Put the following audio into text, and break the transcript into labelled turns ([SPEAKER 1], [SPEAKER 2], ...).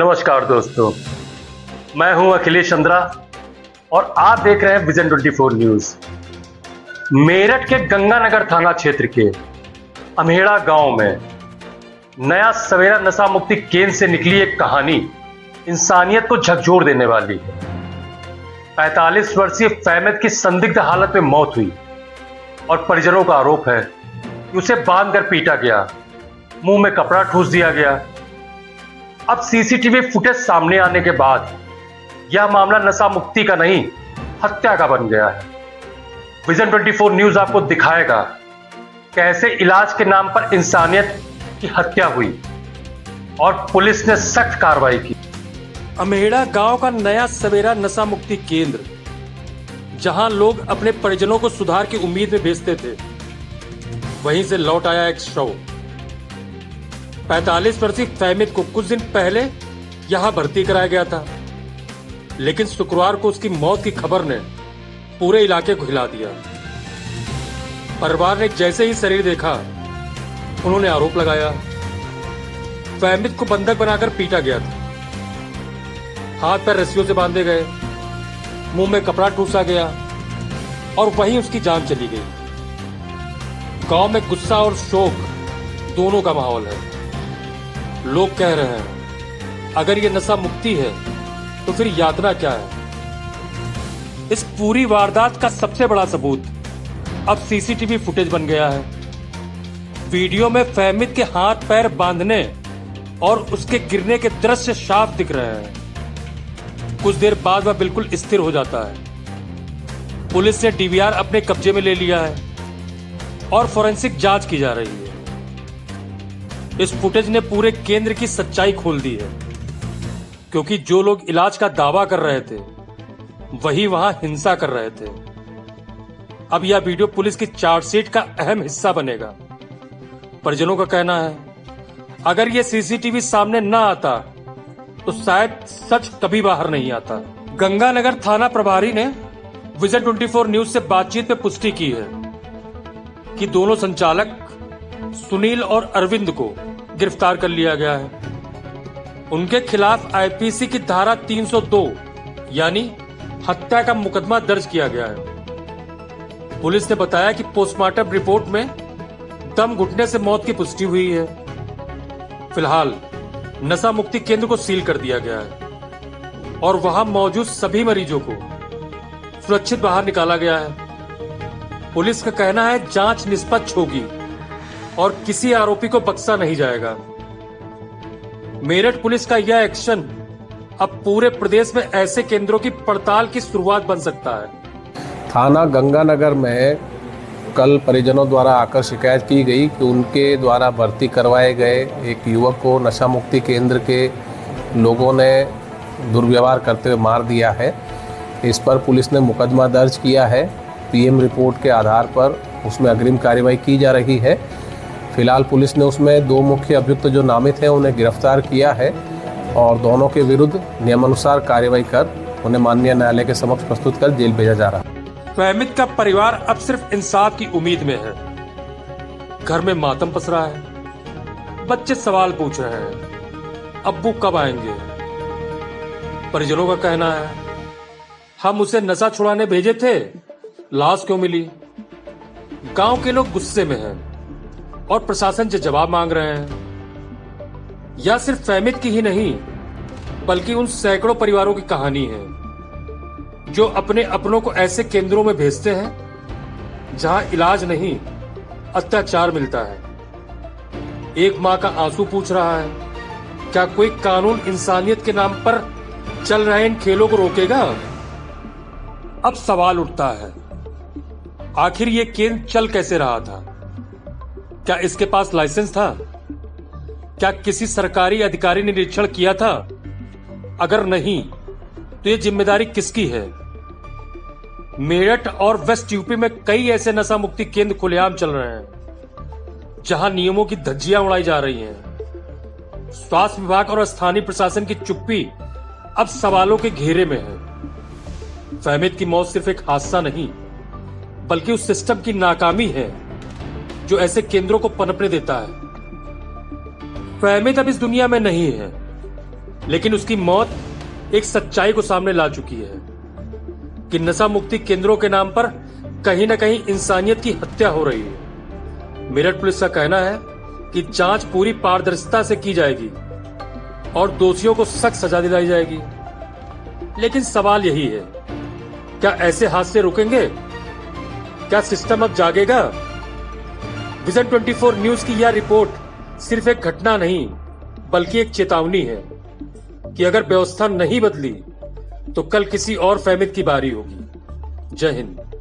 [SPEAKER 1] नमस्कार दोस्तों, मैं हूं अखिलेश चंद्रा और आप देख रहे हैं विजन 24 न्यूज। मेरठ के गंगानगर थाना क्षेत्र के अम्हेड़ा गांव में नया सवेरा नशा मुक्ति केंद्र से निकली एक कहानी इंसानियत को झकझोर देने वाली है। 45 वर्षीय फहमिद की संदिग्ध हालत में मौत हुई और परिजनों का आरोप है कि उसे बांधकर पीटा गया, मुंह में कपड़ा ठूस दिया गया। अब सीसीटीवी फुटेज सामने आने के बाद यह मामला नशा मुक्ति का नहीं, हत्या का बन गया है। विजन 24 न्यूज आपको दिखाएगा कैसे इलाज के नाम पर इंसानियत की हत्या हुई और पुलिस ने सख्त कार्रवाई की।
[SPEAKER 2] अम्हेड़ा गांव का नया सवेरा नशा मुक्ति केंद्र, जहां लोग अपने परिजनों को सुधार की उम्मीद में भेजते थे, वहीं से लौट आया एक शव। 45 वर्षीय फहमिद को कुछ दिन पहले यहां भर्ती कराया गया था, लेकिन शुक्रवार को उसकी मौत की खबर ने पूरे इलाके को हिला दिया। परिवार ने जैसे ही शरीर देखा, उन्होंने आरोप लगाया फहमिद को बंधक बनाकर पीटा गया था, हाथ पैर रस्सियों से बांधे गए, मुंह में कपड़ा ठूसा गया और वहीं उसकी जान चली गई। गांव में गुस्सा और शोक दोनों का माहौल है। लोग कह रहे हैं अगर ये नशा मुक्ति है तो फिर यातना क्या है। इस पूरी वारदात का सबसे बड़ा सबूत अब सीसीटीवी फुटेज बन गया है। वीडियो में फहमिद के हाथ पैर बांधने और उसके गिरने के दृश्य साफ दिख रहे हैं। कुछ देर बाद वह बिल्कुल स्थिर हो जाता है। पुलिस ने डीवीआर अपने कब्जे में ले लिया है और फोरेंसिक जांच की जा रही है। इस फुटेज ने पूरे केंद्र की सच्चाई खोल दी है, क्योंकि जो लोग इलाज का दावा कर रहे थे वही वहां हिंसा कर रहे थे। अब यह वीडियो पुलिस की चार्जशीट का अहम हिस्सा बनेगा। परिजनों का कहना है अगर यह सीसीटीवी सामने न आता तो शायद सच कभी बाहर नहीं आता। गंगानगर थाना प्रभारी ने विजन 24 न्यूज से बातचीत में पुष्टि की है कि दोनों संचालक सुनील और अरविंद को गिरफ्तार कर लिया गया है। उनके खिलाफ आईपीसी की धारा 302 यानी हत्या का मुकदमा दर्ज किया गया है। पुलिस ने बताया कि पोस्टमार्टम रिपोर्ट में दम घुटने से मौत की पुष्टि हुई है। फिलहाल नशा मुक्ति केंद्र को सील कर दिया गया है और वहां मौजूद सभी मरीजों को सुरक्षित बाहर निकाला गया है। पुलिस का कहना है जांच निष्पक्ष होगी और किसी आरोपी को बख्शा नहीं जाएगा। मेरठ पुलिस का यह एक्शन अब पूरे प्रदेश में ऐसे केंद्रों की पड़ताल की शुरुआत बन सकता है।
[SPEAKER 3] थाना गंगानगर में कल परिजनों द्वारा आकर शिकायत की गई कि उनके द्वारा भर्ती करवाए गए एक युवक को नशा मुक्ति केंद्र के लोगों ने दुर्व्यवहार करते हुए मार दिया है। इस पर पुलिस ने मुकदमा दर्ज किया है। पीएम रिपोर्ट के आधार पर उसमें अग्रिम कार्रवाई की जा रही है। फिलहाल पुलिस ने उसमें 2 मुख्य अभियुक्त जो नामित हैं उन्हें गिरफ्तार किया है और दोनों के विरुद्ध नियमानुसार कार्रवाई कर उन्हें माननीय न्यायालय के समक्ष प्रस्तुत कर जेल भेजा जा रहा है।
[SPEAKER 2] फहमिद का परिवार अब सिर्फ इंसाफ की उम्मीद में है। घर में मातम पसरा है। बच्चे सवाल पूछ रहे हैं अब्बू कब आएंगे। परिजनों का कहना है हम उसे नशा छुड़ाने भेजे थे, लाश क्यों मिली। गांव के लोग गुस्से में हैं और प्रशासन से जवाब मांग रहे हैं। यह सिर्फ फहमिद की ही नहीं बल्कि उन सैकड़ों परिवारों की कहानी है जो अपने अपनों को ऐसे केंद्रों में भेजते हैं जहां इलाज नहीं, अत्याचार मिलता है। एक मां का आंसू पूछ रहा है क्या कोई कानून इंसानियत के नाम पर चल रहे इन खेलों को रोकेगा। अब सवाल उठता है आखिर ये केंद्र चल कैसे रहा था। क्या इसके पास लाइसेंस था? क्या किसी सरकारी अधिकारी ने निरीक्षण किया था? अगर नहीं तो ये जिम्मेदारी किसकी है। मेरठ और वेस्ट यूपी में कई ऐसे नशा मुक्ति केंद्र खुलेआम चल रहे हैं जहां नियमों की धज्जियां उड़ाई जा रही हैं। स्वास्थ्य विभाग और स्थानीय प्रशासन की चुप्पी अब सवालों के घेरे में है। फहमिद की मौत सिर्फ एक हादसा नहीं बल्कि उस सिस्टम की नाकामी है जो ऐसे केंद्रों को पनपने देता है। फहमिद अब इस दुनिया में नहीं है, लेकिन उसकी मौत एक सच्चाई को सामने ला चुकी है कि नशा मुक्ति केंद्रों के नाम पर कहीं ना कहीं इंसानियत की हत्या हो रही है। मेरठ पुलिस का कहना है कि जांच पूरी पारदर्शिता से की जाएगी और दोषियों को सख्त सजा दिलाई जाएगी। लेकिन सवाल यही है, क्या ऐसे हादसे रुकेंगे? क्या सिस्टम अब जागेगा? विजन 24 न्यूज की यह रिपोर्ट सिर्फ एक घटना नहीं बल्कि एक चेतावनी है कि अगर व्यवस्था नहीं बदली तो कल किसी और फहमिद की बारी होगी। जय हिंद।